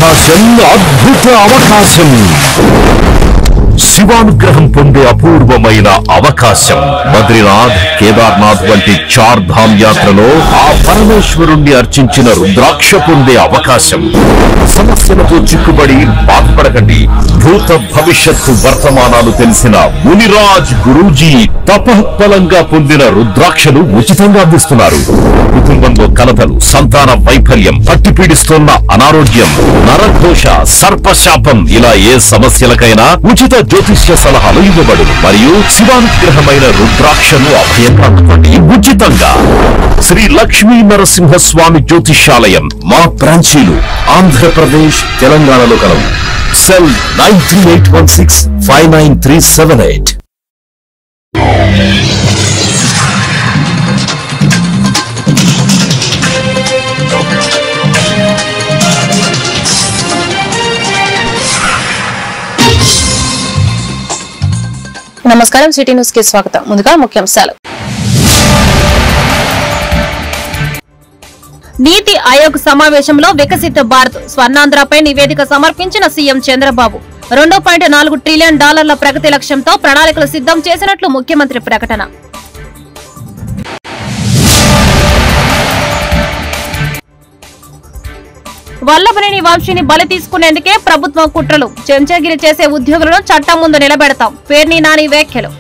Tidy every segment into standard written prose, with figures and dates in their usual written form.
అద్భుత అవకాశం, శివానుగ్రహం పొందే అపూర్వమైన అవకాశం. బద్రీనాథ్, కేదార్నాథ్ వంటి 4 ధామ్ యాత్రలో ఆ పరమేశ్వరుణ్ణి అర్చించిన రుద్రాక్ష పొందే అవకాశం. సమస్యలతో చిక్కుబడి బాధపడకండి. భూత భవిష్యత్తు వర్తమానాలు తెలిసిన మునిరాజ్ గురూజీ తపఃఫలంగా పొందిన రుద్రాక్షలు ఉచితంగా అందిస్తున్నారు. కుటుంబంలో కలతలు, సంతాన వైఫల్యం, పట్టి పీడిస్తున్న అనారోగ్యం, నరఘోష, సర్పశాపం, ఇలా ఏ సమస్యలకైనా ఉచిత జ్యోతిష్య సలహాలు ఇవ్వబడును. మరియు శివానుగ్రహమైన రుద్రాక్షను అభయంగా అందుకోండి ఉచితంగా. శ్రీ లక్ష్మీ నరసింహస్వామి జ్యోతిష్యాలయం మా బ్రాంచీలు ఆంధ్రప్రదేశ్, తెలంగాణలో కలవు. సెల్ 9381659378. నమస్కారం, సిటీ న్యూస్ కి స్వాగతం. ముందుగా ముఖ్యాంశాలు. నీతి ఆయోగ్ సమావేశంలో వికసిత భారత్ స్వర్ణాంధ్రపై నివేదిక సమర్పించిన సీఎం చంద్రబాబు. $2.4 ట్రిలియన్ ప్రగతి లక్ష్యంతో ప్రణాళికలు సిద్ధం చేసినట్లు ముఖ్యమంత్రి ప్రకటన. వల్లభనేని వంశీని బలి తీసుకునేందుకే ప్రభుత్వం కుట్రలు, చెంచగిరి చేసే ఉద్యోగులను చట్టం ముందు నిలబెడతాం, పేర్ని నాని వ్యాఖ్యలు.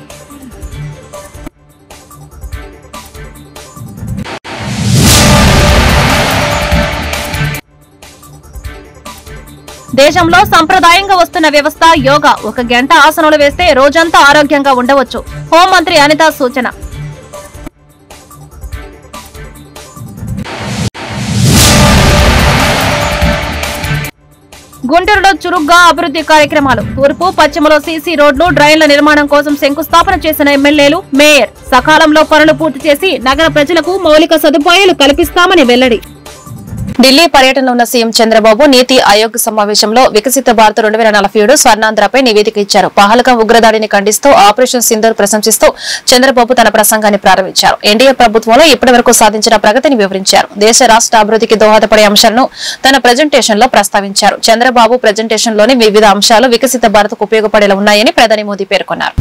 దేశంలో సంప్రదాయంగా వస్తున్న వ్యవస్థ యోగా. 1 గంట ఆసనాలు వేస్తే రోజంతా ఆరోగ్యంగా ఉండవచ్చు, హోంమంత్రి అనిత సూచన. గుంటూరులో చురుగ్గా అభివృద్ధి కార్యక్రమాలు. తూర్పు, పశ్చిమలో సీసీ రోడ్లు, డ్రైన్ల నిర్మాణం కోసం శంకుస్థాపన చేసిన ఎమ్మెల్యేలు, మేయర్. సకాలంలో పనులు పూర్తి చేసి నగర ప్రజలకు మౌలిక సదుపాయాలు కల్పిస్తామని వెల్లడి. ఢిల్లీ పర్యటనలో ఉన్న సీఎం చంద్రబాబు నీతి ఆయోగ్ సమావేశంలో వికసిత భారత్ 2047 స్వర్ణాంధ్రపై నివేదిక ఇచ్చారు. పహల్గాం ఉగ్రదాడిని ఖండిస్తూ, ఆపరేషన్ సింధూర్ ప్రశంసిస్తూ చంద్రబాబు తన ప్రసంగాన్ని ప్రారంభించారు. ఎన్డీఏ ప్రభుత్వంలో ఇప్పటి వరకు సాధించిన ప్రగతిని వివరించారు. దేశ రాష్ట్ర అభివృద్ధికి దోహదపడే అంశాలను తన ప్రెజెంటేషన్ లో ప్రస్తావించారు. చంద్రబాబు ప్రెజెంటేషన్ లోని వివిధ అంశాలు వికసిత భారత్ కు ఉపయోగపడేలా ఉన్నాయని ప్రధాని మోదీ పేర్కొన్నారు.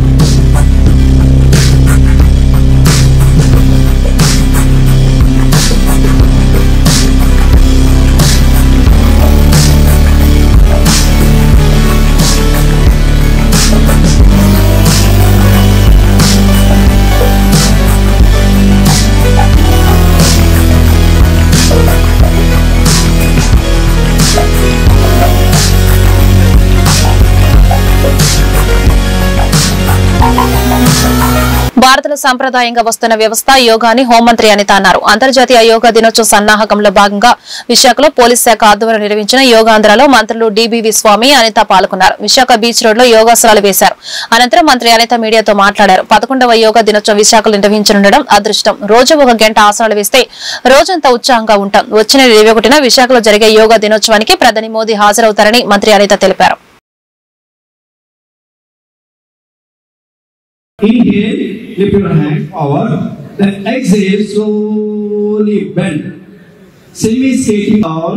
భారత్లో సంప్రదాయంగా వస్తున్న వ్యవస్థ యోగా అని హోంమంత్రి అనిత అన్నారు. అంతర్జాతీయ యోగా దినోత్సవ సన్నాహకంలో భాగంగా విశాఖలో పోలీస్ శాఖ ఆధ్వర్యంలో నిర్వహించిన యోగాంధ్రలో మంత్రులు డిబివి స్వామి, అనిత పాల్గొన్నారు. విశాఖ బీచ్ రోడ్ లో యోగాసనాలు వేశారు. అనంతరం మంత్రి అనిత మీడియాతో మాట్లాడారు. 11వ యోగా దినోత్సవం విశాఖలో నిర్వహించనుండడం అదృష్టం. రోజు 1 గంట ఆసనాలు వేస్తే రోజంతా ఉత్సాహంగా ఉంటాం. వచ్చిన 21న విశాఖలో జరిగే యోగా దినోత్సవానికి ప్రధాని మోదీ హాజరవుతారని మంత్రి అనిత తెలిపారు. Inhale, lift your hand forward. Then exhale, slowly bend. Semi-skating down.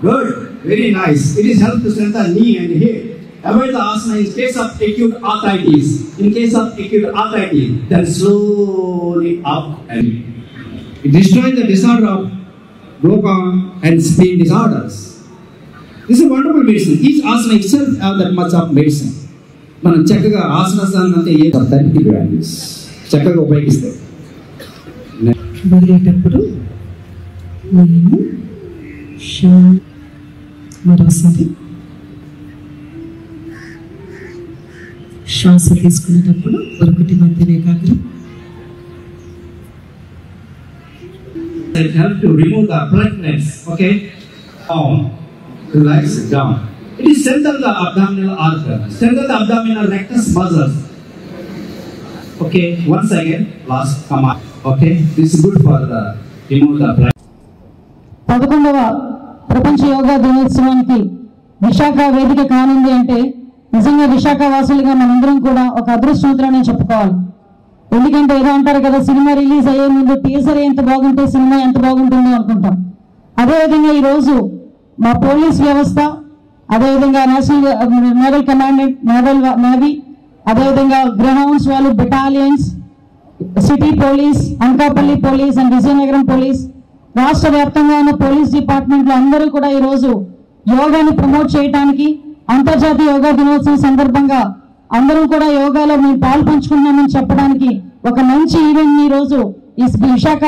Good. Very nice. It is help to strengthen knee and hip. Avoid the asana in case of acute arthritis. In case of acute arthritis, then slowly up and it destroys the disorder of Broca and spleen disorders. This is a wonderful medicine. Each asana itself has that much of medicine. మనం చక్కగా ఆసనాన్ని అంటే ఏ therapy values చక్కగా ఉపయోగిస్తాయి. వదిలేటప్పుడు మనము మరోసారి శ్వాస తీసుకునేటప్పుడు ఒకటి మధ్యనే కాదు. It helps to remove the blockness. Okay, down, relax down. It is strengthen the abdominal artery, strengthen the abdominal rectus muscles. Okay, once again, last come on. Okay, this is good for the remove the blood. 11వ ప్రపంచ యోగా దినోత్సవానికి విశాఖ వేదిక కానుంది అంటే నిజంగా విశాఖ వాసులుగా మనందరం కూడా ఒక అదృష్టవంతులని చెప్పుకోవాలి. ఎందుకంటే ఏదో అంటారు కదా, సినిమా రిలీజ్ అయ్యే ముందు టీజర్ ఎంత బాగుంటే సినిమా ఎంత బాగుంటుందో అనుకుంటాం. అదేవిధంగా ఈరోజు మా పోలీస్ వ్యవస్థ, అదేవిధంగా నేవల్ కమాండెంట్ నేవీ, అదేవిధంగా గ్రౌండ్స్ వాళ్ళు, battalions, city police, Anakapalli police and Vizianagaram police, రాష్ట్ర వ్యాప్తంగా ఉన్న పోలీస్ డిపార్ట్మెంట్లు అందరూ కూడా ఈరోజు యోగాని ప్రమోట్ చేయడానికి అంతర్జాతీయ యోగా దినోత్సవం సందర్భంగా అందరం కూడా యోగాలో మేము పాలు పంచుకున్నామని చెప్పడానికి ఒక మంచి ఈవెంట్ ఈ రోజు ఈ విశాఖ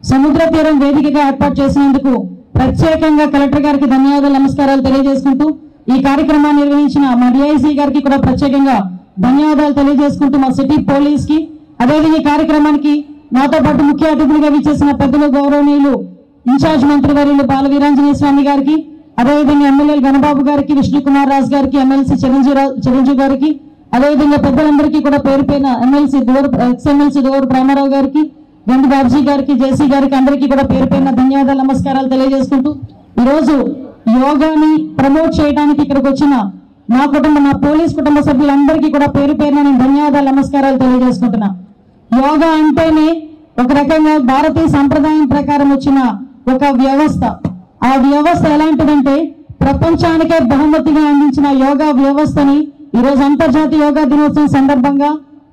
సముద్ర తీరం వేదికగా ఏర్పాటు చేసినందుకు ప్రత్యేకంగా కలెక్టర్ గారికి ధన్యవాదాలు, నమస్కారాలు తెలియజేసుకుంటూ ఈ కార్యక్రమాన్ని నిర్వహించిన మా డిఐసి గారికి కూడా ప్రత్యేకంగా ధన్యవాదాలు తెలియజేసుకుంటూ మా సిటీ పోలీస్ కి, అదేవిధంగా ఈ కార్యక్రమానికి నాతో పాటు ముఖ్య అతిథులుగా విచ్చేసిన పెద్దలు గౌరవనీయులు ఇన్ఛార్జ్ మంత్రివర్యులు బాల వీరాంజనేయ స్వామి గారికి, అదేవిధంగా ఎమ్మెల్యేలు గణబాబు గారికి, విష్ణు కుమార్ రాజు గారికి, ఎమ్మెల్సీ చిరంజీవి గారికి, అదేవిధంగా పెద్దలందరికీ కూడా పేరు పైన ఎక్స్ఎమ్మెల్సీ దోరు రామారావు గారికి, గండి బాబ్జీ గారికి, జేసీ గారికి అందరికీ కూడా పేరు పైన ధన్యవాదాలు, నమస్కారాలు తెలియజేసుకుంటూ ఈరోజు యోగాని ప్రమోట్ చేయడానికి ఇక్కడికి వచ్చిన నా పోలీస్ కుటుంబ సభ్యులందరికీ కూడా పేరు పేరున నేను ధన్యవాదాలు, నమస్కారాలు తెలియజేసుకుంటున్నా. యోగా అంటేనే ఒక రకంగా భారతీయ సంప్రదాయం ప్రకారం వచ్చిన ఒక వ్యవస్థ. ఆ వ్యవస్థ ఎలాంటిదంటే ప్రపంచానికే బహుమతిగా అందించిన యోగా వ్యవస్థని ఈరోజు అంతర్జాతీయ యోగా దినోత్సవం సందర్భంగా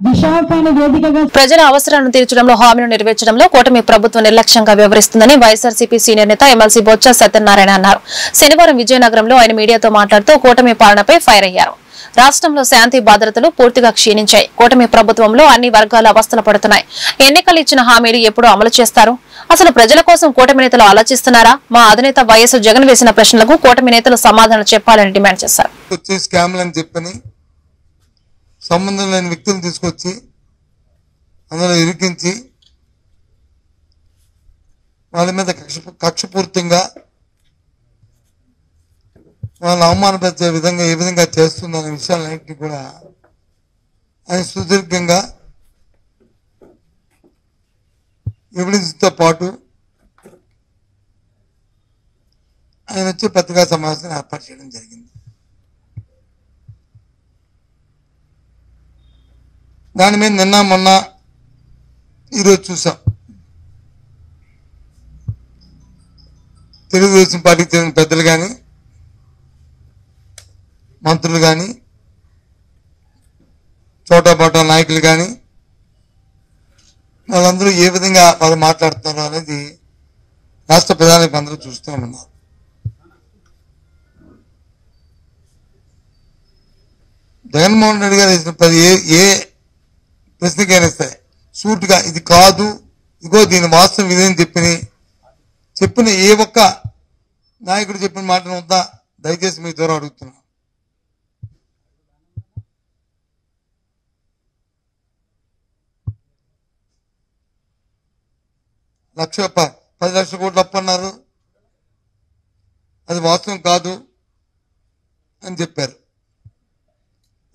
విశాఖని వేదికగా ప్రజల అవసరాలను తీర్చడంలో హామీలు నెరవేర్చడంలో కూటమి ప్రభుత్వం నిర్లక్ష్యంగా వ్యవహరిస్తుందని వైఎస్ఆర్సీపీ సీనియర్ నేత ఎమ్మెల్సీ బొత్స సత్యనారాయణ అన్నారు. శనివారం విజయనగరంలో ఆయన మీడియాతో మాట్లాడుతూ కూటమి పాలనపై ఫైర్ అయ్యారు. రాష్ట్రంలో శాంతి భద్రతలు పూర్తిగా క్షీణించాయి. కూటమి ప్రభుత్వంలో అన్ని వర్గాలు అవస్థలు పడుతున్నాయి. ఎన్నికలు ఇచ్చిన హామీలు ఎప్పుడు అమలు చేస్తారు? అసలు ప్రజల కోసం కూటమి నేతలు ఆలోచిస్తున్నారా? మా అధినేత వైఎస్ జగన్ వేసిన ప్రశ్నలకు కూటమి నేతలు సమాధానం చెప్పాలని డిమాండ్ చేశారు. సంబంధం లేని వ్యక్తులను తీసుకొచ్చి అందులో ఇరికించి వాళ్ళ మీద కక్షపూర్తంగా వాళ్ళని అవమానపరిచే విధంగా ఏ విధంగా చేస్తుందనే విషయాలన్నింటినీ కూడా ఆయన సుదీర్ఘంగా ఎవిడెన్స్తో పాటు ఆయన వచ్చి పత్రికా సమావేశం ఏర్పాటు చేయడం జరిగింది. దాని మీద నిన్న మొన్న ఈరోజు చూసాం. తెలుగుదేశం పార్టీకి చెందిన పెద్దలు కానీ మంత్రులు కానీ చోటాపాటా నాయకులు కానీ వాళ్ళందరూ ఏ విధంగా వాళ్ళు మాట్లాడుతున్నారు అనేది రాష్ట్ర ప్రజానికి అందరూ చూస్తూ ఉన్నారు. జగన్మోహన్ రెడ్డి గారు వేసిన ఏ ప్రశ్నకైనా సరే సూటుగా ఇది కాదు, ఇగో దీని వాస్తవం ఇదేని చెప్పిన ఏ ఒక్క నాయకుడు చెప్పిన మాటను వద్దా దయచేసి మీ ద్వారా అడుగుతున్నా. $10 లక్షల కోట్లు అప్పు అన్నారు, అది వాస్తవం కాదు అని చెప్పారు.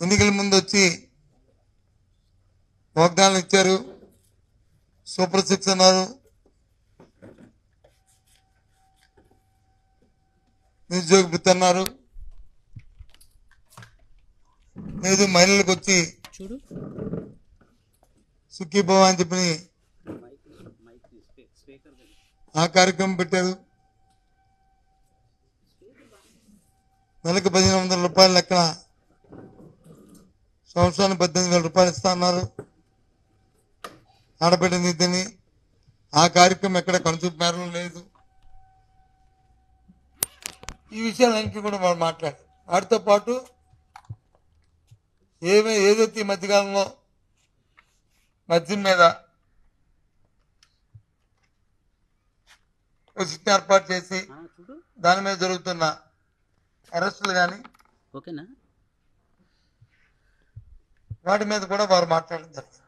ఎన్నికల ముందు వచ్చి వాగ్దానాలు ఇచ్చారు, సూపర్ 6 అన్నారు, నిరుద్యోగ వృత్తి అన్నారు, లేదు మహిళలకు వచ్చి సుఖీభవ అని చెప్పి ఆ కార్యక్రమం పెట్టారు. నెలకు 1,500 రూపాయలు లెక్కన సంవత్సరానికి 18,000 రూపాయలు ఇస్తా అన్నారు. ఆడబిడ్డ నిధిని ఆ కార్యక్రమం ఎక్కడ కనుచూపు మేరలో లేదు. ఈ విషయాలన్నింటినీ కూడా వాళ్ళు మాట్లాడారు. వాటితో పాటు ఏదైతే ఈ మధ్యకాలంలో మద్యం మీద ఒక సిట్ ఏర్పాటు చేసి దాని మీద జరుగుతున్న అరెస్టులు కానీ వాటి మీద కూడా వారు మాట్లాడడం జరిగింది.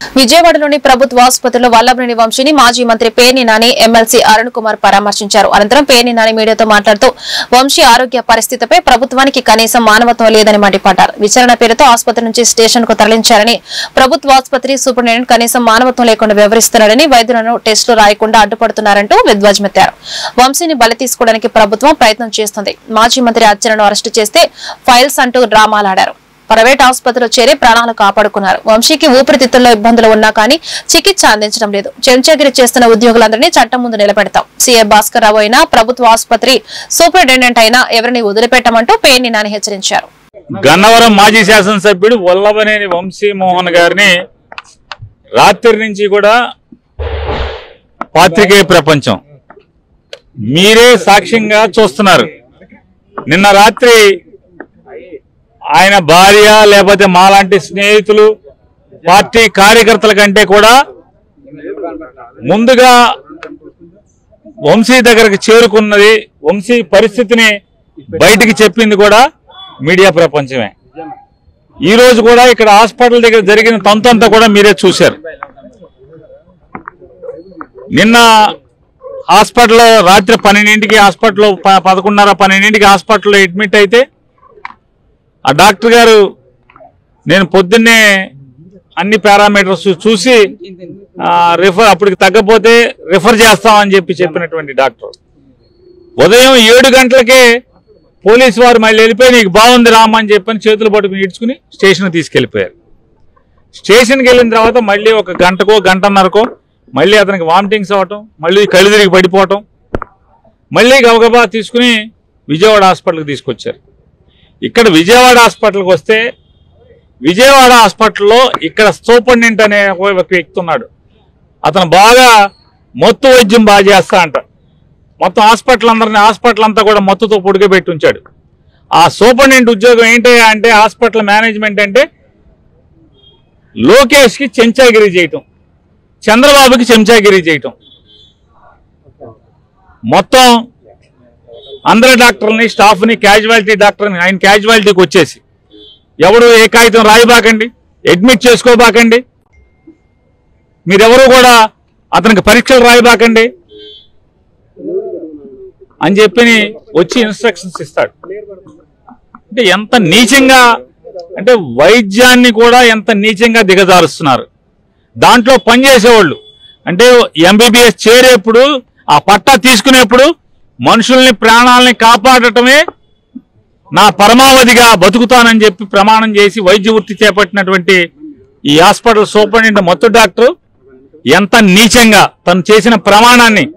విజయవాడలోని ప్రభుత్వ ఆసుపత్రిలో వల్లభనేని వంశీని మాజీ మంత్రి పేర్ని నాని, ఎమ్మెల్సీ అరుణ్ కుమార్ పరామర్శించారు. అనంతరం పేర్ని నాని మీడియాతో మాట్లాడుతూ వంశీ ఆరోగ్య పరిస్థితిపై ప్రభుత్వానికి కనీసం మానవత్వం లేదని మండిపడ్డారు. విచారణ పేరుతో ఆసుపత్రి నుంచి స్టేషన్ కు తరలించారని, ప్రభుత్వ ఆసుపత్రి సూపరింటెండెంట్ కనీసం మానవత్వం లేకుండా వ్యవహరిస్తున్నారని, వైద్యులను టెస్టులు రాయకుండా అడ్డుపడుతున్నారంటూ విధ్వజమెత్తారు. వంశీని బలి తీసుకోవడానికి ప్రభుత్వం ప్రయత్నం చేస్తుంది. మాజీ మంత్రి అచ్చెన్నాను అరెస్టు చేస్తే ఫైల్స్ అంటూ డ్రామాలాడారు. ప్రైవేట్ ఆసుపత్రిలో చేరి ప్రాణాలు కాపాడుకున్నారు. వంశీకి ఊపిరితిత్తుల్లో ఇబ్బందులు ఉన్నా కానీ చికిత్స అందించడం లేదు. చెంచాగిరి చేస్తున్న ఉద్యోగులందరినీ చట్టం ముందు నిలబెడతాం. సీఏ భాస్కర్ రావు అయినా, ప్రభుత్వ ఆసుపత్రి సూపరింటెండెంట్ అయినా ఎవరిని వదిలిపెట్టమంటూ పేర్ని నాని హెచ్చరించారు. గన్నవరం మాజీ శాసనసభ్యుడు వల్లభనేని వంశీమోహన్ గారిని రాత్రి నుంచి కూడా పాత్రికేయ ప్రపంచం మీరే సాక్ష్యంగా చూస్తున్నారు. నిన్న రాత్రి ఆయన భార్య లేకపోతే మాలాంటి స్నేహితులు పార్టీ కార్యకర్తల కంటే కూడా ముందుగా వంశీ దగ్గరకు చేరుకున్నది, వంశీ పరిస్థితిని బయటికి చెప్పింది కూడా మీడియా ప్రపంచమే. ఈ రోజు కూడా ఇక్కడ హాస్పిటల్ దగ్గర జరిగిన తంతంతా కూడా మీరే చూశారు. నిన్న హాస్పిటల్లో రాత్రి 12ంటికి హాస్పిటల్లో 11:30-12ంటికి హాస్పిటల్లో అడ్మిట్ అయితే ఆ డాక్టర్ గారు నేను పొద్దున్నే అన్ని పారామీటర్స్ చూసి అప్పటికి తగ్గపోతే రిఫర్ చేస్తామని చెప్పినటువంటి డాక్టర్ ఉదయం 7 గంటలకే పోలీసు వారు మళ్ళీ వెళ్ళిపోయి నీకు బాగుంది రామని చెప్పని చేతులు పట్టుకుని ఈడ్చుకుని స్టేషన్ తీసుకెళ్లిపోయారు. స్టేషన్కి వెళ్ళిన తర్వాత మళ్ళీ ఒక గంటకో గంటన్నరకో మళ్ళీ అతనికి వామిటింగ్స్ అవ్వటం, మళ్ళీ కళ్ళు తిరిగి పడిపోవటం, మళ్ళీ గబగబా తీసుకుని విజయవాడ హాస్పిటల్కి తీసుకొచ్చారు. ఇక్కడ విజయవాడ హాస్పిటల్కి వస్తే విజయవాడ హాస్పిటల్లో ఇక్కడ సూపరింటెండెంట్ అనే ఒక వ్యక్తి ఉన్నాడు. అతను బాగా మత్తు వైద్యం బాగా చేస్తా అంట. మొత్తం హాస్పిటల్ అంతా కూడా మత్తుతో పొడిగబెట్టి ఉంచాడు. ఆ సూపరింటెండెంట్ ఉద్యోగం ఏంటి అంటే హాస్పిటల్ మేనేజ్మెంట్ అంటే లోకేష్కి చెంచాగిరి చేయటం, చంద్రబాబుకి చెంచాగిరి చేయటం, మొత్తం అందరి డాక్టర్ని స్టాఫ్ని క్యాజువాలిటీ డాక్టర్ని ఆయన క్యాజువాలిటీకి వచ్చేసి ఎవరు ఏ కాగితం రాయిబాకండి, అడ్మిట్ చేసుకోబాకండి, మీరెవరు కూడా అతనికి పరీక్షలు రాయిబాకండి అని చెప్పి వచ్చి ఇన్స్ట్రక్షన్స్ ఇస్తాడు. అంటే ఎంత నీచంగా, అంటే వైద్యాన్ని కూడా ఎంత నీచంగా దిగజారుస్తున్నారు. దాంట్లో పనిచేసేవాళ్ళు అంటే ఎంబీబీఎస్ చేరేప్పుడు ఆ పట్టా తీసుకునేప్పుడు మనుషుల్ని ప్రాణాలని కాపాడటమే నా పరమావధిగా బతుకుతానని చెప్పి ప్రమాణం చేసి వైద్య వృత్తి చేపట్టినటువంటి ఈ హాస్పిటల్ సూపరింటెండెంట్ మత్తు డాక్టర్ ఎంత నీచంగా తను చేసిన ప్రమాణాన్ని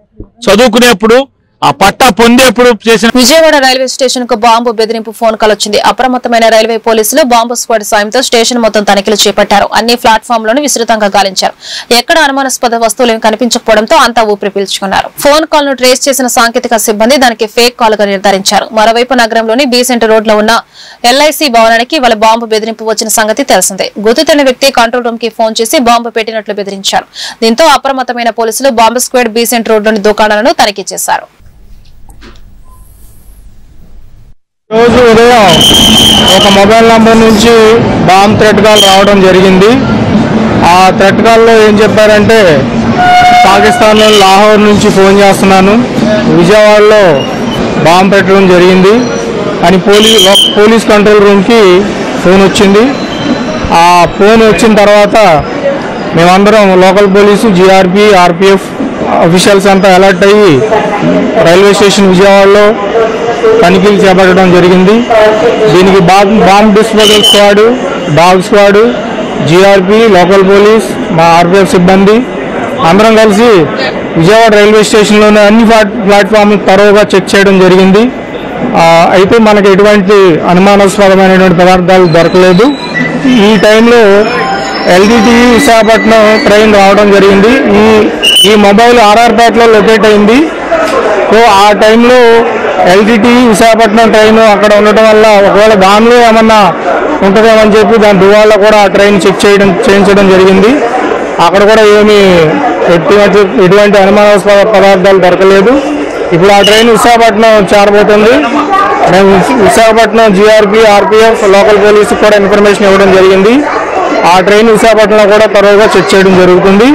చదువుకునేప్పుడు ఆ పట్టా పొందేప్పుడు చేసిన. విజయవాడ రైల్వే స్టేషన్ కు బాంబు బెదిరింపు ఫోన్ కాల్ వచ్చింది. అప్రమత్తమైన రైల్వే పోలీసులు బాంబు స్క్వాడ్ సాయంతో స్టేషన్ మొత్తం తనిఖీలు చేపట్టారు. అన్ని ప్లాట్ఫామ్ లను విస్తృతంగా గాలించారు. ఎక్కడ అనుమానాస్పద వస్తువులు కనిపించకపోవడంతో అంతా ఊపిరి పీల్చుకున్నారు. ఫోన్ కాల్ ను ట్రేస్ చేసిన సాంకేతిక సిబ్బంది దానికి ఫేక్ కాల్ గా నిర్ధారించారు. మరోవైపు నగరంలోని బీ సెంటర్ రోడ్ లో ఉన్న ఎల్ఐసి భవనానికి వాళ్ళ బాంబు బెదిరింపు వచ్చిన సంగతి తెలిసిందే. గుర్తు తెలియని వ్యక్తి కంట్రోల్ రూమ్ కి ఫోన్ చేసి బాంబు పెట్టినట్లు బెదిరించారు. దీంతో అప్రమత్తమైన పోలీసులు bomb squad B centre road లోని దుకాణాలను తనిఖీ చేశారు. రోజు ఉదయం ఒక మొబైల్ నంబర్ నుంచి బాంబ్ థ్రెట్ కాల్ రావడం జరిగింది. ఆ థ్రెట్ కాల్లో ఏం చెప్పారంటే పాకిస్తాన్లో లాహోర్ నుంచి ఫోన్ చేస్తున్నాను, విజయవాడలో బాంబ్ పెట్టడం జరిగింది అని పోలీస్ కంట్రోల్ రూమ్కి ఫోన్ వచ్చింది. ఆ ఫోన్ వచ్చిన తర్వాత మేమందరం local police, GRP, RPF officials అంతా అలర్ట్ అయ్యి రైల్వే స్టేషన్ విజయవాడలో తనిఖీలు చేపట్టడం జరిగింది. దీనికి bomb disposal squad, dog squad, GRP, local police, మా ఆర్పిఎఫ్ సిబ్బంది అందరం కలిసి విజయవాడ రైల్వే స్టేషన్లోని అన్ని ప్లాట్ఫామ్లు తరోగా చెక్ చేయడం జరిగింది. అయితే మనకు ఎటువంటి అనుమానాస్పదమైనటువంటి పదార్థాలు దొరకలేదు. ఈ టైంలో ఎల్టీటీ విశాఖపట్నం ట్రైన్ రావడం జరిగింది. ఈ మొబైల్ ఆర్ఆర్పేటలో లొకేట్ అయింది. సో ఆ టైంలో ఎల్టీటీ విశాఖపట్నం ట్రైన్ అక్కడ ఉండటం వల్ల ఒకవేళ దానిలో ఏమన్నా ఉంటుందేమని చెప్పి దాని దువాళ్ళ కూడా ఆ ట్రైన్ చేయించడం జరిగింది. అక్కడ కూడా ఏమీ ఎటువంటి అనుమానాస్పద పదార్థాలు దొరకలేదు. ఇప్పుడు ఆ ట్రైన్ విశాఖపట్నం చేరబోతుంది. మేము విశాఖపట్నం జీఆర్పీ, ఆర్పిఎఫ్, లోకల్ పోలీసుకు కూడా ఇన్ఫర్మేషన్ ఇవ్వడం జరిగింది. ఆ ట్రైన్ విశాఖపట్నంలో కూడా త్వరగా చెక్ చేయడం జరుగుతుంది.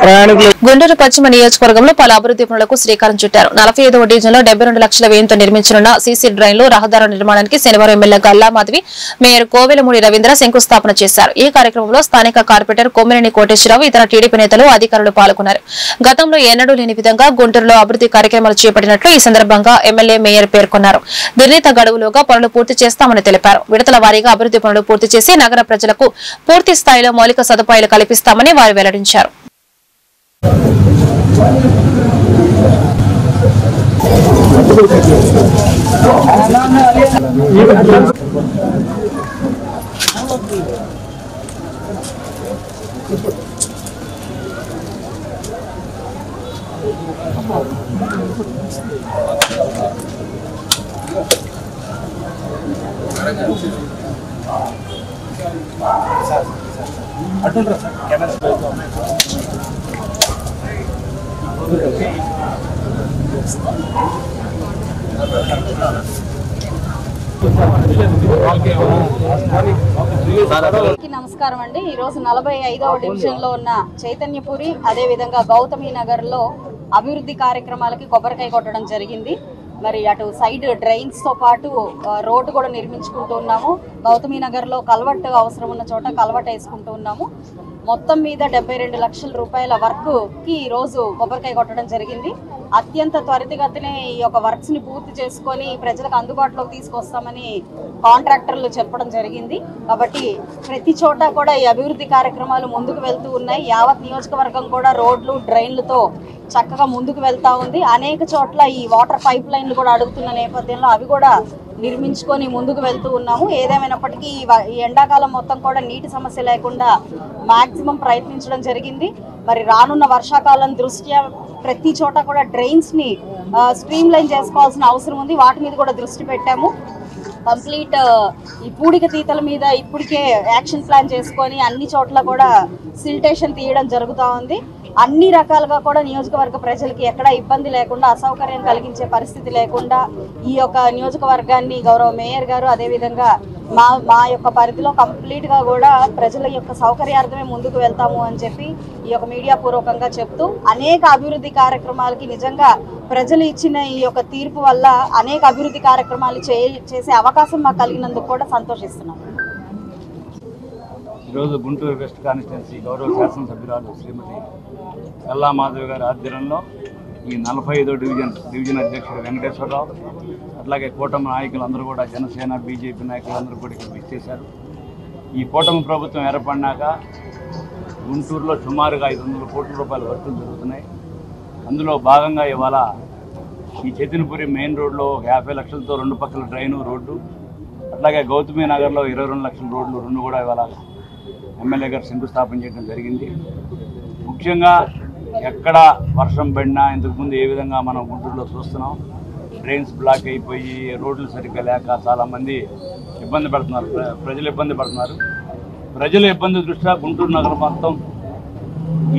ప్రయాణికులు గుంటూరు పశ్చిమ నియోజకవర్గంలో పలు అభివృద్ది పనులకు శ్రీకారం చుట్టారు. 45వ డివిజన్లో 72 లక్షల వ్యయంతో నిర్మించనున్న సీసీ డ్రైన్లు, రహదారుల నిర్మాణానికి శనివారం ఎమ్మెల్యే గల్లా మాధవి, మేయర్ కోవెలమూడి రవీంద్ర శంకుస్థాపన చేశారు. ఈ కార్యక్రమంలో స్థానిక కార్పొరేటర్ కొమ్మినేని కోటేశ్వరరావు, ఇతర టీడీపీ నేతలు, అధికారులు పాల్గొన్నారు. గతంలో ఎన్నడూ లేని విధంగా గుంటూరులో అభివృద్ది కార్యక్రమాలు చేపట్టినట్లు ఈ సందర్భంగా ఎమ్మెల్యే, మేయర్ పేర్కొన్నారు. నిర్ణీత గడువులోగా పనులు పూర్తి చేస్తామని తెలిపారు. విడతల వారీగా అభివృద్ది పనులు పూర్తి చేసి నగర ప్రజలకు పూర్తి స్థాయిలో మౌలిక సదుపాయాలు కల్పిస్తామని వారు వెల్లడించారు. నమస్కారం అండి. ఈ రోజు 45వ డివిజన్ లో ఉన్న చైతన్యపురి, అదే విధంగా గౌతమి నగర్ లో అభివృద్ధి కార్యక్రమాలకి కొబ్బరికాయ కొట్టడం జరిగింది. మరి అటు సైడ్ డ్రైన్స్ తో పాటు రోడ్డు కూడా నిర్మించుకుంటూ ఉన్నాము. గౌతమి నగర్ లో కల్వర్ట్ అవసరం ఉన్న చోట కల్వర్ట్ వేసుకుంటూ ఉన్నాము. మొత్తం మీద 72 లక్షల రూపాయల వర్క్ కి ఈ రోజు కొబ్బరికాయ కొట్టడం జరిగింది. అత్యంత త్వరితగతినే ఈ యొక్క వర్క్స్ ని పూర్తి చేసుకొని ప్రజలకు అందుబాటులోకి తీసుకొస్తామని కాంట్రాక్టర్లు చెప్పడం జరిగింది. కాబట్టి ప్రతి చోట కూడా ఈ అభివృద్ధి కార్యక్రమాలు ముందుకు వెళ్తూ ఉన్నాయి. యావత్ నియోజకవర్గం కూడా రోడ్లు, డ్రైన్లతో చక్కగా ముందుకు వెళ్తా ఉంది. అనేక చోట్ల ఈ వాటర్ పైప్ లైన్లు కూడా అడుగుతున్న నేపథ్యంలో అవి కూడా నిర్మించుకొని ముందుకు వెళ్తూ ఉన్నాము. ఏదేమైనప్పటికీ ఈ ఎండాకాలం మొత్తం కూడా నీటి సమస్య లేకుండా మాక్సిమం ప్రయత్నించడం జరిగింది. మరి రానున్న వర్షాకాలం దృష్ట్యా ప్రతి చోట కూడా డ్రైన్స్ ని స్ట్రీమ్ లైన్ చేసుకోవాల్సిన అవసరం ఉంది. వాటి మీద కూడా దృష్టి పెట్టాము. కంప్లీట్ ఈ పూడిక తీతల మీద ఇప్పటికే యాక్షన్ ప్లాన్ చేసుకొని అన్ని చోట్ల కూడా సిల్టేషన్ తీయడం జరుగుతూ ఉంది. అన్ని రకాలుగా కూడా నియోజకవర్గ ప్రజలకి ఎక్కడా ఇబ్బంది లేకుండా, అసౌకర్యం కలిగించే పరిస్థితి లేకుండా ఈ యొక్క నియోజకవర్గాన్ని గౌరవ మేయర్ గారు, అదేవిధంగా మా యొక్క పరిధిలో కంప్లీట్ గా కూడా ప్రజల యొక్క సౌకర్యార్థమే ముందుకు వెళ్తాము అని చెప్పి ఈ యొక్క మీడియా పూర్వకంగా చెప్తూ, అనేక అభివృద్ధి కార్యక్రమాలకి నిజంగా ప్రజలు ఇచ్చిన ఈ యొక్క తీర్పు వల్ల అనేక అభివృద్ధి కార్యక్రమాలు చేసే అవకాశం మాకు కలిగినందుకు కూడా సంతోషిస్తున్నాం. ఈరోజు గుంటూరు వెస్ట్ కాన్స్టిట్యున్సీ గౌరవ శాసనసభ్యురాలు శ్రీమతి గల్లా మాధవి గారి ఆధ్వర్యంలో ఈ 45వ డివిజన్ అధ్యక్షుడు వెంకటేశ్వరరావు, అట్లాగే కూటమి నాయకులందరూ కూడా, జనసేన, బీజేపీ నాయకులందరూ కూడా ఇక్కడ ఇచ్చేశారు. ఈ కూటమి ప్రభుత్వం ఏర్పడినాక గుంటూరులో సుమారుగా 500 కోట్ల రూపాయల వర్కులు జరుగుతున్నాయి. అందులో భాగంగా ఇవాళ ఈ చైతన్యపురి మెయిన్ రోడ్లో 50 లక్షలతో 2 పక్కల డ్రైను, రోడ్డు, అట్లాగే గౌతమి నగర్లో 22 లక్షల రోడ్లు 2 కూడా ఇవాళ ఎమ్మెల్యే గారు శంకుస్థాపన చేయడం జరిగింది. ముఖ్యంగా ఎక్కడ వర్షం పడినా ఇంతకుముందు ఏ విధంగా మనం గుంటూరులో చూస్తున్నాం, డ్రైన్స్ బ్లాక్ అయిపోయి రోడ్లు సరిగ్గా లేక చాలామంది ఇబ్బంది పడుతున్నారు, ప్రజలు ఇబ్బంది పడుతున్నారు. ప్రజల ఇబ్బంది దృష్ట్యా గుంటూరు నగరం మొత్తం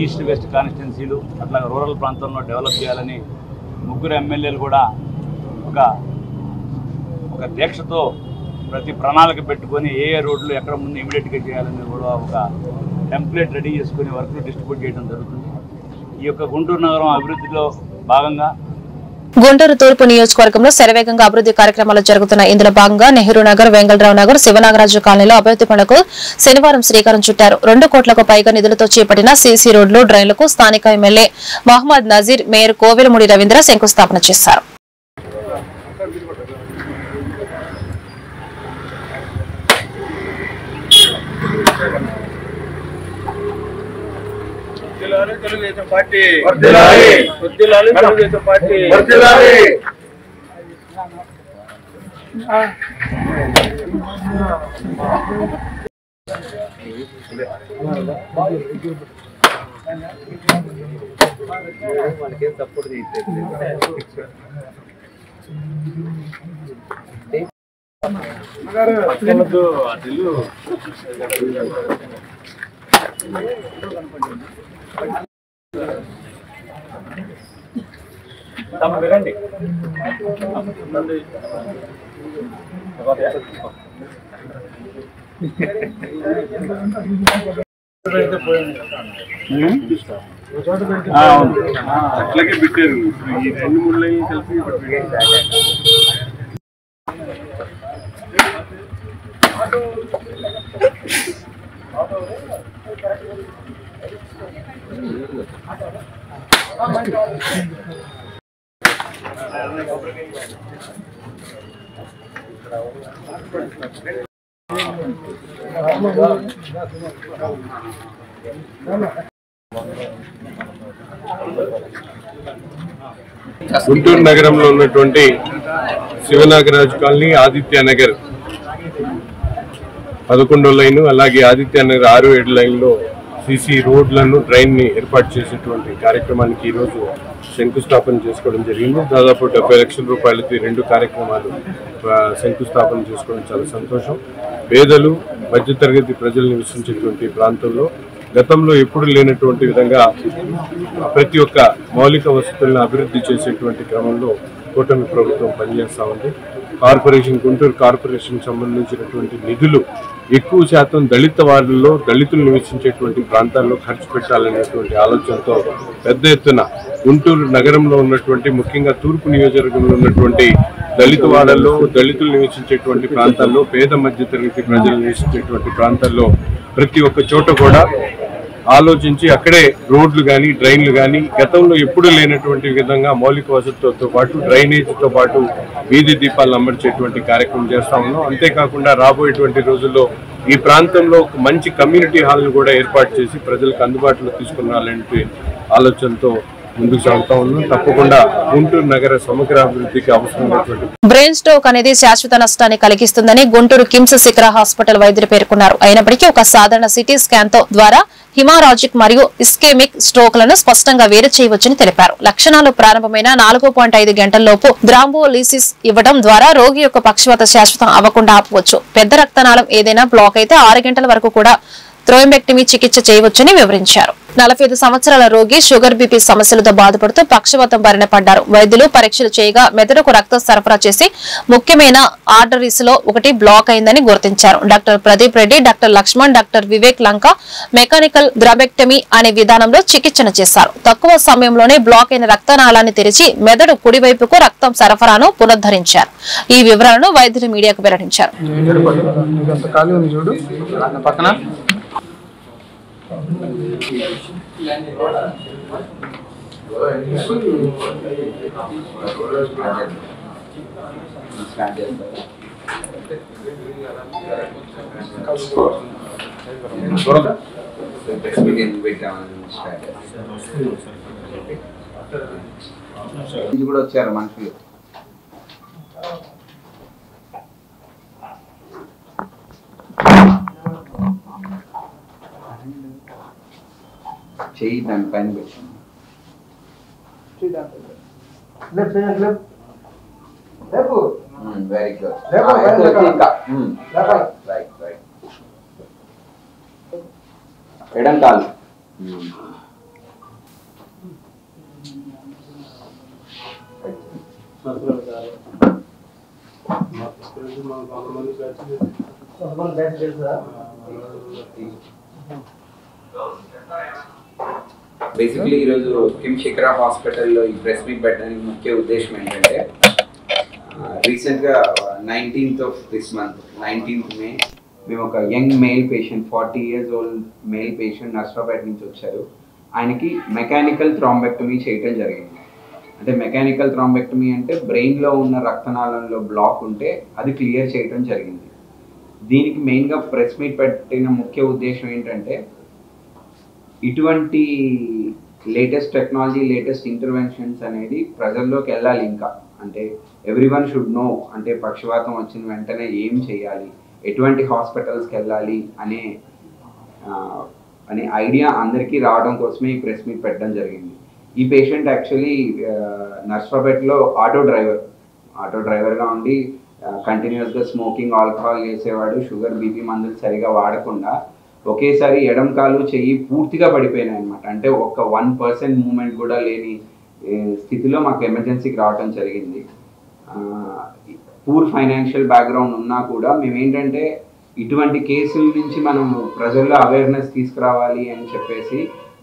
ఈస్ట్ వెస్ట్ కాన్స్టిట్యున్సీలు అట్లాగే రూరల్ ప్రాంతంలో డెవలప్ చేయాలని ముగ్గురు ఎమ్మెల్యేలు కూడా ఒక దీక్షతో ప్రతి ప్రణాళిక పెట్టుకొని ఏ రోడ్లు ఎక్కడ ముందు ఇమీడియట్గా చేయాలని కూడా ఒక టెంప్లెట్ రెడీ చేసుకుని వర్క్లు డిస్ట్రిబ్యూట్ చేయడం జరుగుతుంది. ఈ యొక్క గుంటూరు నగరం అభివృద్ధిలో భాగంగా గుంటూరు తూర్పు నియోజకవర్గంలో శరవేగంగా అభివృద్ది కార్యక్రమాలు జరుగుతున్నాయి. ఇందులో భాగంగా నెహ్రూ నగర్, వెంగళరావు నగర్, శివనాగరాజు కాలనీలో అభివృద్ది పనులకు శనివారం శ్రీకారం చుట్టారు. 2 కోట్లకు పైగా నిధులతో చేపట్టిన సీసీ రోడ్లు, డ్రైన్లకు స్థానిక ఎమ్మెల్యే మహమ్మద్ నజీర్, మేయర్ కోవెలమూడి రవీంద్ర శంకుస్థాపన చేశారు. తెలుగుదేశం పార్టీ వర్ధిల్లాలి, తెలుగుదేశం పార్టీ వర్ధిల్లాలి. వాళ్ళకేం సపోర్ట్ వినండి. అట్లాగే పెట్టారు ఈ 2-3 లైన్లు కలిపి గుంటూరు నగరంలో ఉన్నటువంటి శివనాగరాజు కాలనీ, ఆదిత్య నగర్ 11వ లైన్, అలాగే ఆదిత్య నగర్ 6-7 లైన్లో సీసీ రోడ్లను, డ్రైన్ ని ఏర్పాటు చేసేటువంటి కార్యక్రమానికి ఈరోజు శంకుస్థాపన చేసుకోవడం జరిగింది. దాదాపు 70 లక్షల రూపాయలతో 2 కార్యక్రమాలు శంకుస్థాపన చేసుకోవడం చాలా సంతోషం. పేదలు, మధ్యతరగతి ప్రజలు నివసించేటువంటి ప్రాంతంలో గతంలో ఎప్పుడు లేనటువంటి విధంగా ప్రతి ఒక్క మౌలిక వసతులను అభివృద్ధి చేసేటువంటి క్రమంలో కూటమి ప్రభుత్వం పనిచేస్తూ ఉంది. కార్పొరేషన్, గుంటూరు కార్పొరేషన్ సంబంధించినటువంటి నిధులు ఎక్కువ శాతం దళిత వార్డుల్లో, దళితులు నివసించేటువంటి ప్రాంతాల్లో ఖర్చు పెట్టాలనేటువంటి ఆలోచనతో పెద్ద ఎత్తున గుంటూరు నగరంలో ఉన్నటువంటి, ముఖ్యంగా తూర్పు నియోజకవర్గంలో ఉన్నటువంటి దళిత వాడల్లో, దళితులు నివసించేటువంటి ప్రాంతాల్లో, పేద మధ్య తరగతి ప్రజలు నివసించేటువంటి ప్రాంతాల్లో ప్రతి ఒక్క చోట కూడా ఆలోచించి అక్కడే రోడ్లు కానీ, డ్రైన్లు కానీ గతంలో ఎప్పుడు లేనటువంటి విధంగా మౌలిక వసతులతో పాటు డ్రైనేజీతో పాటు వీధి దీపాలను అమర్చేటువంటి కార్యక్రమం చేస్తా ఉన్నాం. అంతేకాకుండా రాబోయేటువంటి రోజుల్లో ఈ ప్రాంతంలో ఒక మంచి కమ్యూనిటీ హాల్ను కూడా ఏర్పాటు చేసి ప్రజలకు అందుబాటులో తీసుకురావాలంటే ఆలోచనతో ముందుకు సాగుతా ఉన్నాం. తప్పకుండా గుంటూరు నగర సమగ్ర అభివృద్ధికి అవసరమైనటువంటి బ్రెయిన్ స్ట్రోక్ అనేది శాశ్వత నష్టాన్ని కలిగిస్తుందని గుంటూరు కిమ్స్ శిఖర హాస్పిటల్ వైద్యులు పేర్కొన్నారు. అయినప్పటికీ ఒక సాధారణ సిటీ స్కాన్ తో ద్వారా హిమారాజిక్ మరియు ఇస్కెమిక్ స్ట్రోక్ లను స్పష్టంగా వేరు చేయవచ్చని తెలిపారు. లక్షణాలు ప్రారంభమైన 4.5 గంటల్లోపు థ్రాంబోలిసిస్ ఇవ్వడం ద్వారా రోగి యొక్క పక్షవాత శాశ్వతం అవ్వకుండా ఆపవచ్చు. పెద్ద రక్తనాళం ఏదైనా బ్లాక్ అయితే 6 గంటల వరకు కూడా థ్రోంబెక్టమీ చికిత్స చేయవచ్చని వివరించారు. 45 సంవత్సరాల రోగి షుగర్ బీపీ సమస్యలతో బాధపడుతూ పక్షవాతం బారిన పడ్డారు. వైద్యులు పరీక్షలు చేయగా మెదడుకు రక్తం సరఫరా చేసి ముఖ్యమైన ఆర్టరీస్ లో ఒకటి బ్లాక్ అయిందని గుర్తించారు. Doctor Pradeep Reddy, doctor Laxman, doctor Vivek Lanka mechanical thrombectomy అనే విధానంలో చికిత్సను చేశారు. తక్కువ సమయంలోనే బ్లాక్ అయిన రక్తనాళాన్ని తెరిచి మెదడు కుడివైపుకు రక్తం సరఫరాను పునరుద్ధరించారు. ఈ వివరాలను వైద్యులు మీడియాకు వెల్లడించారు. కూడా వచ్చారు మనుషులు. చెయ్యి దాని పైన పెట్టాను. Very good. Right right. ఎడం కాలు. బేసిక్లీ ఈరోజు కిమ్ శిఖర హాస్పిటల్లో ఈ ప్రెస్ మీట్ పెట్టడానికి ముఖ్య ఉద్దేశం ఏంటంటే, రీసెంట్గా 19th of this month, 19th May, మేము ఒక young male patient, 40 years old male patient Narasaraopet నుంచి వచ్చారు. ఆయనకి మెకానికల్ థ్రాంబెక్టమీ చేయటం జరిగింది. అంటే మెకానికల్ థ్రాంబెక్టమీ అంటే బ్రెయిన్లో ఉన్న రక్తనాళంలో బ్లాక్ ఉంటే అది క్లియర్ చేయటం జరిగింది. దీనికి మెయిన్గా ప్రెస్ మీట్ పెట్టిన ముఖ్య ఉద్దేశం ఏంటంటే, ఇటువంటి లేటెస్ట్ టెక్నాలజీ, లేటెస్ట్ ఇంటర్వెన్షన్స్ అనేది ప్రజల్లోకి వెళ్ళాలి. ఇంకా అంటే ఎవ్రీవన్ షుడ్ నో, అంటే పక్షవాతం వచ్చిన వెంటనే ఏం చేయాలి, ఎటువంటి హాస్పిటల్స్కి వెళ్ళాలి అనే ఐడియా అందరికీ రావడం కోసమే ఈ ప్రెస్ మీట్ పెట్టడం జరిగింది. ఈ పేషెంట్ యాక్చువల్లీ నర్సరావుపేటలో ఆటో డ్రైవర్గా ఉండి కంటిన్యూస్గా స్మోకింగ్, ఆల్కహాల్ చేసేవాడు. షుగర్, బీపీ మందులు సరిగా వాడకుండా ఒకేసారి ఎడం కాలు చెయ్యి పూర్తిగా పడిపోయినాయి అనమాట. అంటే ఒక 1% మూమెంట్ కూడా లేని స్థితిలో మాకు ఎమర్జెన్సీకి రావడం జరిగింది. పూర్ ఫైనాన్షియల్ బ్యాక్గ్రౌండ్ ఉన్నా కూడా మేమేంటంటే ఇటువంటి కేసుల నుంచి మనం ప్రజల్లో అవేర్నెస్ తీసుకురావాలి అని చెప్పేసి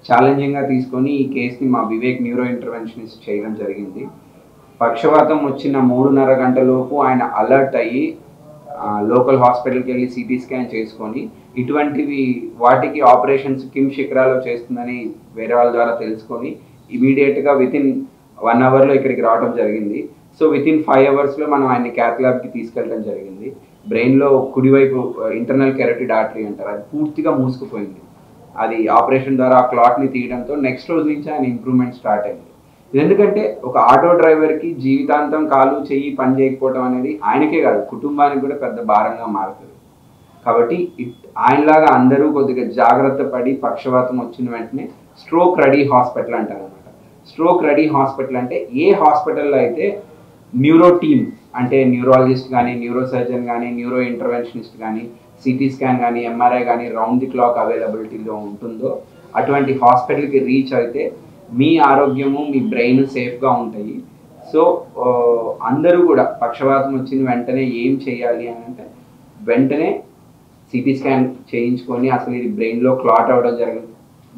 ఛాలెంజింగ్గా తీసుకొని ఈ కేసుని మా వివేక్ న్యూరో ఇంటర్వెన్షనిస్ట్ చేయడం జరిగింది. పక్షవాతం వచ్చిన 3.5 గంటలలోపు ఆయన అలర్ట్ అయ్యి లోకల్ హాస్పిటల్కి వెళ్ళి సిటీ స్కాన్ చేసుకొని ఇటువంటివి వాటికి ఆపరేషన్స్ కిమ్ శిఖరాలో చేస్తుందని వేరే వాళ్ళ ద్వారా తెలుసుకొని ఇమీడియట్గా వితిన్ 1 అవర్లో ఇక్కడికి రావడం జరిగింది. సో వితిన్ 5 అవర్స్లో మనం ఆయన్ని క్యాత్ ల్యాబ్కి తీసుకెళ్ళడం జరిగింది. బ్రెయిన్లో కుడివైపు ఇంటర్నల్ కెరటిడ్ ఆర్టరీ అంటారు, అది పూర్తిగా మూసుకుపోయింది. అది ఆపరేషన్ ద్వారా ఆ క్లాట్ని తీయడంతో నెక్స్ట్ రోజు నుంచి ఆయన ఇంప్రూవ్మెంట్ స్టార్ట్ అయింది. ఎందుకంటే ఒక ఆటో డ్రైవర్కి జీవితాంతం కాలు చెయ్యి పని చేయకపోవడం అనేది ఆయనకే కాదు కుటుంబానికి కూడా పెద్ద భారంగా మారుతుంది. కాబట్టి ఆయనలాగా అందరూ కొద్దిగా జాగ్రత్త పడి పక్షవాతం వచ్చిన వెంటనే స్ట్రోక్ రెడీ హాస్పిటల్ అంటారు అనమాట. స్ట్రోక్ రెడీ హాస్పిటల్ అంటే ఏ హాస్పిటల్లో అయితే న్యూరో టీమ్ అంటే న్యూరాలజిస్ట్ కానీ, న్యూరో సర్జన్ కానీ, న్యూరో ఇంటర్వెన్షనిస్ట్ కానీ, సిటీ స్కాన్ కానీ, ఎంఆర్ఐ కానీ రౌండ్ ది క్లాక్ అవైలబిలిటీలో ఉంటుందో అటువంటి హాస్పిటల్కి రీచ్ అయితే మీ ఆరోగ్యము మీ బ్రెయిన్ సేఫ్గా ఉంటాయి. సో అందరూ కూడా పక్షవాతం వచ్చిన వెంటనే ఏం చేయాలి అని అంటే వెంటనే సిటీ స్కాన్ చేయించుకొని అసలు ఇది బ్రెయిన్లో క్లాట్ అవ్వడం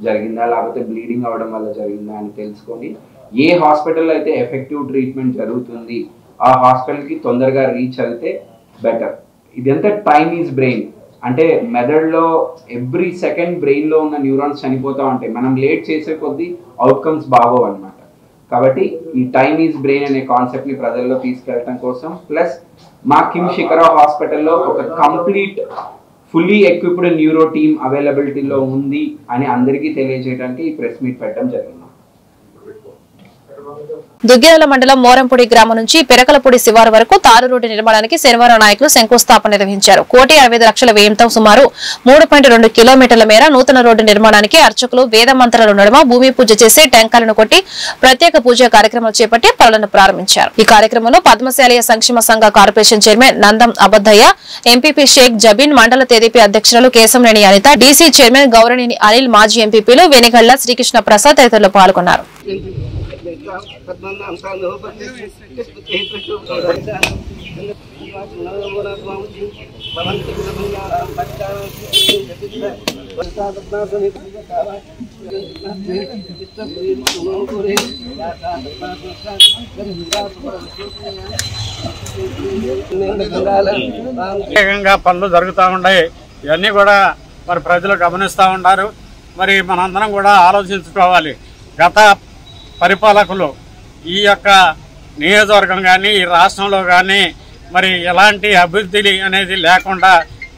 జరిగిందా లేకపోతే బ్లీడింగ్ అవ్వడం వల్ల జరిగిందా అని తెలుసుకొని ఏ హాస్పిటల్లో అయితే ఎఫెక్టివ్ ట్రీట్మెంట్ జరుగుతుంది ఆ హాస్పిటల్కి తొందరగా రీచ్ అయితే బెటర్. ఇదంతా టైమ్ ఈజ్ బ్రెయిన్ అంటే మెదడులో ఎవ్రీ సెకండ్ బ్రెయిన్లో ఉన్న న్యూరాన్స్ చనిపోతూ ఉంటాయి. మనం లేట్ చేసే కొద్దీ అవుట్కమ్స్ బాగోవు అనమాట. కాబట్టి ఈ టైమ్ ఈజ్ బ్రెయిన్ అనే కాన్సెప్ట్ని ప్రజల్లో తీసుకెళ్ళడం కోసం ప్లస్ మా కిమ్ శిఖరా హాస్పిటల్లో ఒక complete fully equipped neuro team అవైలబిలిటీలో ఉంది అని అందరికీ తెలియజేయడానికి ఈ ప్రెస్ మీట్ పెట్టడం జరిగింది. దుగ్గిరాల మండలం మోరంపూడి గ్రామం నుంచి పెరకలపూడి శివారు వరకు తారు రోడ్డు నిర్మాణానికి శనివారం నాయకులు శంకుస్థాపన నిర్వహించారు. 1,65,00,000 వ్యయంతో సుమారు 3.2 కిలోమీటర్ల మేర నూతన రోడ్డు నిర్మాణానికి అర్చకులు వేద మంత్రాల నడుమ భూమి పూజ చేసి టెంకాలను కొట్టి ప్రత్యేక పూజా కార్యక్రమాలు చేపట్టి పనులను ప్రారంభించారు. ఈ కార్యక్రమంలో పద్మశాలీయ సంక్షేమ సంఘ corporation chairman Nandam Abaddaiah, MPP Shaik Jabeen, మండల తెదేపీ అధ్యక్షులు కేశంనేని అనిత, డీసీ చైర్మన్ గౌరవనేని అనిల్, మాజీ ఎంపీపీలు వెనిగళ్ల శ్రీకృష్ణ ప్రసాద్ తదితరులు పాల్గొన్నారు. పనులు జరుగుతూ ఉన్నాయి. ఇవన్నీ కూడా మరి ప్రజలు గమనిస్తూ ఉన్నారు. మరి మనందరం కూడా ఆలోచించుకోవాలి. గత పరిపాలకులు ఈ యొక్క నియోజకవర్గం కానీ ఈ రాష్ట్రంలో కానీ మరి ఎలాంటి అభివృద్ధి అనేది లేకుండా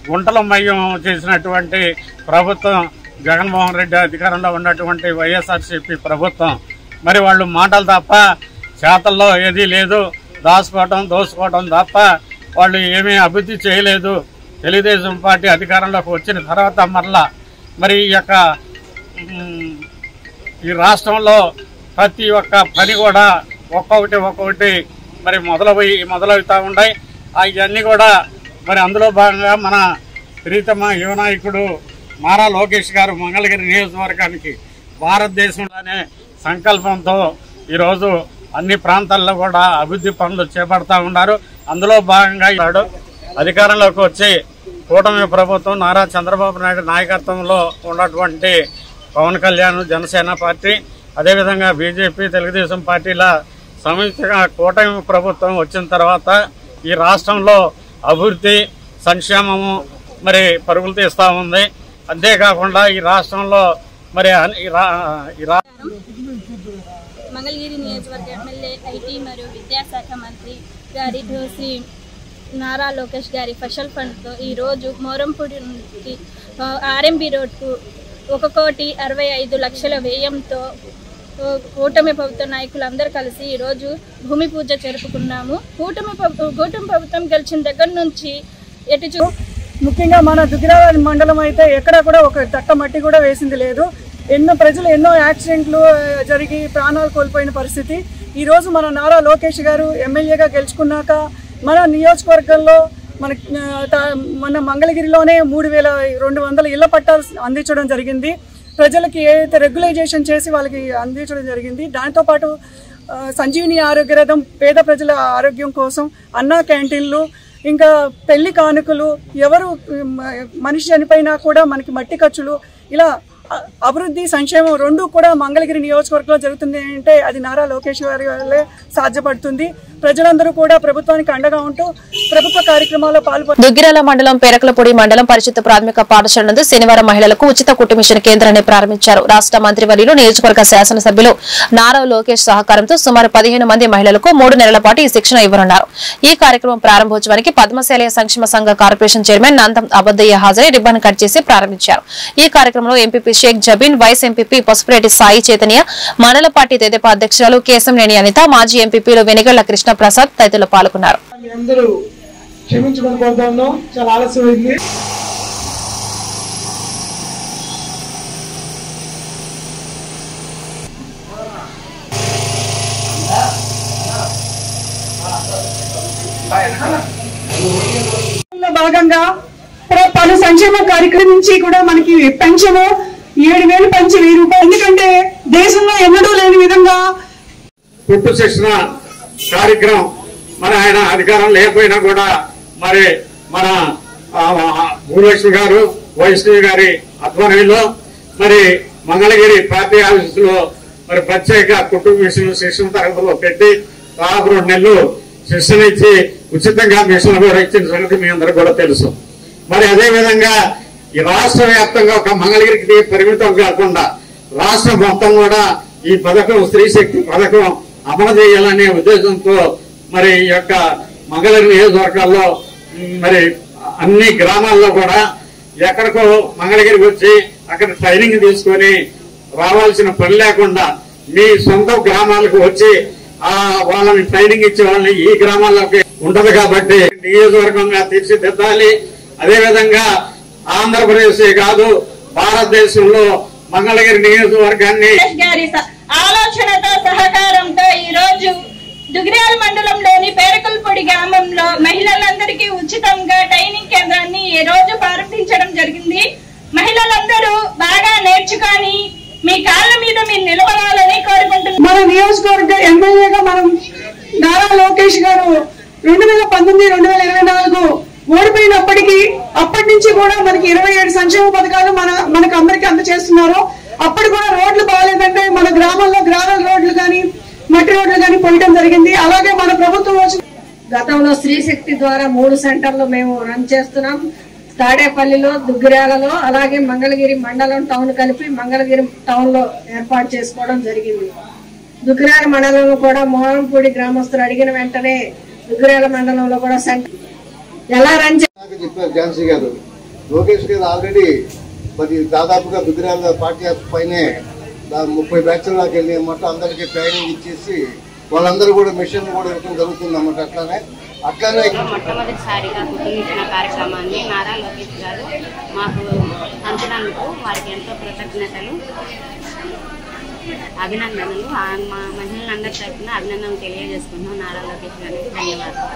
గుంటలమయం చేసినటువంటి ప్రభుత్వం జగన్మోహన్ రెడ్డి అధికారంలో ఉన్నటువంటి వైఎస్ఆర్సీపీ ప్రభుత్వం. మరి వాళ్ళు మాటలు తప్ప చేతల్లో ఏదీ లేదు, దోసుకోవడం తప్ప వాళ్ళు ఏమీ అభివృద్ధి చేయలేదు. తెలుగుదేశం పార్టీ అధికారంలోకి వచ్చిన తర్వాత మరలా మరి ఈ రాష్ట్రంలో ప్రతి ఒక్క పని కూడా ఒక్కొక్కటి మరి మొదలవుతూ ఉన్నాయి. ఇవన్నీ కూడా మరి అందులో భాగంగా మన ప్రీతమ యువ నాయకుడు నారా లోకేష్ గారు మంగళగిరి నియోజకవర్గానికి భారతదేశంలోనే సంకల్పంతో ఈరోజు అన్ని ప్రాంతాల్లో కూడా అభివృద్ధి పనులు చేపడతా ఉన్నారు. అందులో భాగంగా అధికారంలోకి వచ్చి కూటమి ప్రభుత్వం నారా చంద్రబాబు నాయుడు నాయకత్వంలో ఉన్నటువంటి పవన్ కళ్యాణ్ జనసేన పార్టీ అదేవిధంగా బీజేపీ తెలుగుదేశం పార్టీల సంయుక్తంగా కూటమి ప్రభుత్వం వచ్చిన తర్వాత ఈ రాష్ట్రంలో అభివృద్ధి సంక్షేమము మరి పరుగులు తీస్తూ ఉంది. అంతేకాకుండా ఈ రాష్ట్రంలో మరి మంగళగిరి నియోజకవర్గ ఎమ్మెల్యే ఐటీ మరియు విద్యాశాఖ మంత్రి గారి శ్రీ నారా లోకేష్ గారి ఫసల్ ఫండ్తో ఈరోజు మోరంపూడి నుంచి ఆర్ఎంబి రోడ్కు 1,65,00,000 వ్యయంతో కూటమి ప్రభుత్వ నాయకులందరూ కలిసి ఈరోజు భూమి పూజ జరుపుకున్నాము. కూటమి ప్రభుత్వం గెలిచిన దగ్గర నుంచి ముఖ్యంగా మన దుగ్గిరాల మండలం అయితే ఎక్కడ కూడా ఒక తట్ట మట్టి కూడా వేసింది లేదు. ఎన్నో యాక్సిడెంట్లు జరిగి ప్రాణాలు కోల్పోయిన పరిస్థితి. ఈరోజు మన నారా లోకేష్ గారు ఎమ్మెల్యేగా గెలుచుకున్నాక మన నియోజకవర్గంలో మన మంగళగిరిలోనే 3,200 ఇళ్ల పట్టాలు అందించడం జరిగింది. ప్రజలకి ఏదైతే రెగ్యులైజేషన్ చేసి వాళ్ళకి అందించడం జరిగింది. దాంతోపాటు సంజీవిని ఆరోగ్య రథం పేద ప్రజల ఆరోగ్యం కోసం అన్నా క్యాంటీన్లు, ఇంకా పెళ్లి కానుకలు, ఎవరు మనిషి చనిపోయినా కూడా మనకి మట్టి ఖర్చులు, ఇలా అభివృద్ధి సంక్షేమం రెండు కూడా మంగళగిరి నియోజకవర్గంలో జరుగుతుంది అంటే అది నారా లోకేష్ గారి వల్లే సాధ్యపడుతుంది. ప్రజలందరూ కూడా ప్రభుత్వానికి అండగా ఉంటూ ప్రభుత్వ కార్యక్రమాల్లో పాల్గొన్నారు. దుగ్గిరాల మండలం పేరకలపూడి మండలం పరిషత్ ప్రాథమిక పాఠశాల నందు శనివారం మహిళలకు ఉచిత కుట్టు మిషన్ కేంద్రాన్ని ప్రారంభించారు. రాష్ట్ర మంత్రివర్యులు నియోజకవర్గ శాసనసభ్యులు నారా లోకేష్ సహకారంతో సుమారు 15 మంది మహిళలకు 3 నెలల పాటు ఈ శిక్షణ ఇవ్వనున్నారు. ఈ కార్యక్రమం ప్రారంభోత్సవానికి పద్మశాలి సంక్షేమ సంఘ కార్పొరేషన్ చైర్మన్ నందం అబద్దయ్య హాజరై రిబ్బన్ కట్ చేసి ప్రారంభించారు. ఈ కార్యక్రమంలో MPP Shaik Jabeen, vice MPP Pasupureddy Sai Chaitanya, మండల పార్టీ తెదేపా అధ్యక్షురాలు కేశంనేని అనిత, మాజీ ఎంపీపీలు వెనిగళ్ల కృష్ణ ప్రసాద్ తదితరులు పాల్గొన్నారు. భాగంగా పలు సంక్షేమ కార్యక్రమం నుంచి కూడా మనకి పెన్షన్ 7,000 పెంచి 1,000 రూపాయలు. ఎందుకంటే దేశంలో ఎన్నడూ లేని విధంగా కుట్టు శిక్షణ కార్యక్రమం మన ఆయన అధికారం లేకపోయినా కూడా మరి మన భూలక్ష్మి గారు, వైష్ణవి గారి ఆధ్వర్యంలో మరి మంగళగిరి పార్టీ ఆఫీసులో మరి ప్రత్యేక కుట్టు మిషన్ శిక్షణ తరగతిలో పెట్టి 2 నెలలు శిక్షణ ఇచ్చి ఉచితంగా మిషన్లు కూడా ఇచ్చిన సంగతి మీ అందరూ కూడా తెలుసు. మరి అదే విధంగా ఈ రాష్ట్ర వ్యాప్తంగా ఒక మంగళగిరికి పరిమితం కాకుండా రాష్ట్రం మొత్తం కూడా ఈ పథకం, స్త్రీ శక్తి పథకం అమలు చేయాలనే ఉద్దేశంతో మరి ఈ యొక్క మంగళగిరి నియోజకవర్గాల్లో మరి అన్ని గ్రామాల్లో కూడా ఎక్కడికో మంగళగిరికి వచ్చి అక్కడ ట్రైనింగ్ తీసుకొని రావాల్సిన పని లేకుండా మీ సొంత గ్రామాలకు వచ్చి వాళ్ళని ట్రైనింగ్ ఇచ్చే వాళ్ళని ఈ గ్రామాల్లోకి ఉంటది. కాబట్టి నియోజకవర్గంగా తీర్చిదిద్దాలి. అదేవిధంగా ఆంధ్రప్రదేశ్ కాదు భారతదేశంలో మంగళగిరి నియోజకవర్గాన్ని ఆలోచనతో సహకారంతో ఈ రోజు దుగ్గిరాల మండలంలోని పేరకలపూడి గ్రామంలో మహిళలందరికీ ఉచితంగా ట్రైనింగ్ కేంద్రాన్ని ఈ రోజు ప్రారంభించడం జరిగింది. మహిళలందరూ బాగా నేర్చుకొని మీ కాళ్ళ మీద మీరు నిలబడాలని కోరుకుంటున్నాం. మన నియోజకవర్గ ఎమ్మెల్యేగా మనం నారా లోకేష్ గారు 2019-2024 ఓడిపోయినప్పటికీ అప్పటి నుంచి కూడా మనకి 27 సంక్షేమ పథకాలు మనకు అందరికీ అందజేస్తున్నారు. అప్పుడు కూడా రోడ్లు బాగాలేదంటే మన గ్రామంలో గ్రావెల్ రోడ్లు కానీ మట్టి రోడ్లు కానీ పోయడం జరిగింది. అలాగే మన ప్రభుత్వం గతంలో స్త్రీ శక్తి ద్వారా 3 సెంటర్లు మేము రన్ చేస్తున్నాం. తాడేపల్లిలో, దుగ్గిరాలలో, అలాగే మంగళగిరి మండలం టౌన్ కలిపి మంగళగిరి టౌన్ లో ఏర్పాటు చేసుకోవడం జరిగింది. దుగ్గిరాల మండలంలో కూడా మోరంపూడి గ్రామస్తులు అడిగిన వెంటనే దుగ్గిరాల మండలంలో కూడా సెంటర్ ఎలా రన్ చెప్పారు ఝాన్సీ గారు. లోకేష్ గారు ఆల్రెడీ మరి దాదాపుగా దుగ్గిరాల పార్టీ పైనే 30 బ్యాచ్ల దాకా వెళ్ళి అన్నమాట అందరికీ ట్రైనింగ్ ఇచ్చేసి వాళ్ళందరూ కూడా మిషన్ కూడా ఇవ్వడం జరుగుతుంది అన్నమాట. అట్లానే మొట్టమొదటిసారిగా కుటుంబించిన కార్యక్రమాన్ని నారా లోకేష్ గారు మాకు పంచినందుకు వారికి ఎంతో కృతజ్ఞతలు, అభినందనలు. మా మహిళలందరి తరఫున అభినందనలు తెలియజేసుకుంటున్నాం నారా లోకేష్ గారికి. ధన్యవాదాలు.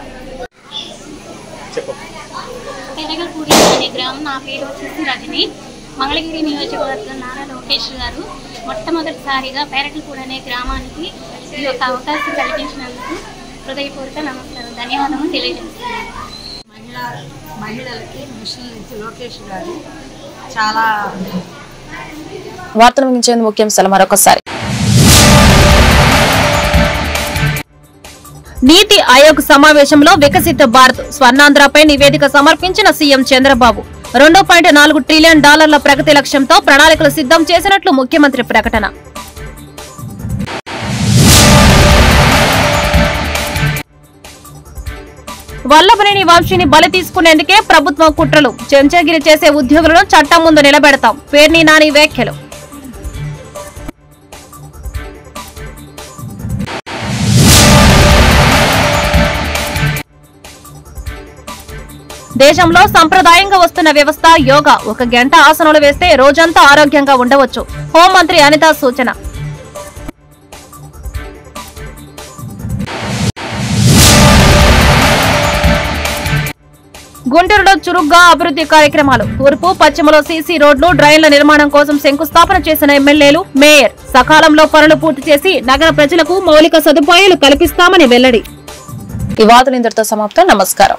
పేరకలపూడి అనే గ్రామం. నా పేరు వచ్చేసి రజని. మంగళగిరి నియోజకవర్గం నారా లోకేష్ గారు మొట్టమొదటిసారిగా పేరకలపూడి అనే గ్రామానికి ఈ యొక్క అవకాశం కల్పించినందుకు హృదయపూర్వక నమస్కారం, ధన్యవాదాలు తెలియజేస్తున్నాను. మహిళలకి మిషన్ ఇచ్చి లోకేష్ గారు చాలా. వార్తలు ముగించేందుకు ముఖ్యాంశాలు మరొకసారి. నీతి ఆయోగ్ సమావేశంలో వికసిత భారత్ స్వర్ణాంధ్రపై నివేదిక సమర్పించిన సీఎం చంద్రబాబు. $2.4 ట్రిలియన్ ప్రగతి లక్ష్యంతో ప్రణాళికలు సిద్ధం చేసినట్లు ముఖ్యమంత్రి ప్రకటన. వల్లభనేని వంశీని బలి తీసుకునేందుకే ప్రభుత్వం కుట్రలు, చెంచగిరి చేసే ఉద్యోగులను చట్టం ముందు నిలబెడతాం, పేర్ని నాని వ్యాఖ్యలు. దేశంలో సంప్రదాయంగా వస్తున్న వ్యవస్థ యోగా. 1 గంట ఆసనాలు వేస్తే రోజంతా ఆరోగ్యంగా ఉండవచ్చు, హోంమంత్రి అనిత సూచన. గుంటూరులో చురుగ్గా అభివృద్ధి కార్యక్రమాలు. తూర్పు పశ్చిమలో సీసీ రోడ్లు, డ్రైన్ల నిర్మాణం కోసం శంకుస్థాపన చేసిన ఎమ్మెల్యేలు, మేయర్. సకాలంలో పనులు పూర్తి చేసి నగర ప్రజలకు మౌలిక సదుపాయాలు కల్పిస్తామని వెల్లడి. ఈ వార్తలు ఇంతటితో సమాప్తం. నమస్కారం.